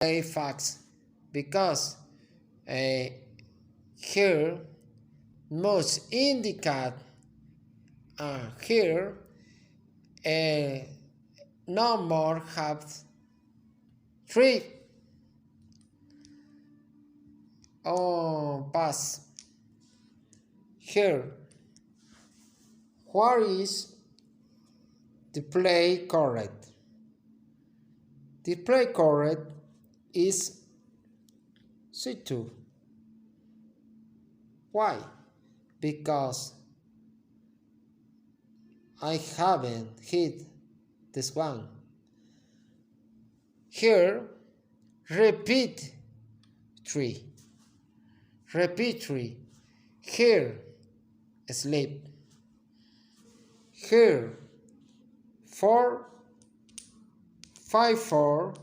a fax because here must indicate here no more have three pass here. Where is the play correct? The play correct is C2. Why? Because I haven't hit this one. Here, repeat 3. Repeat 3. Here, sleep. Here, 4, 5, 4.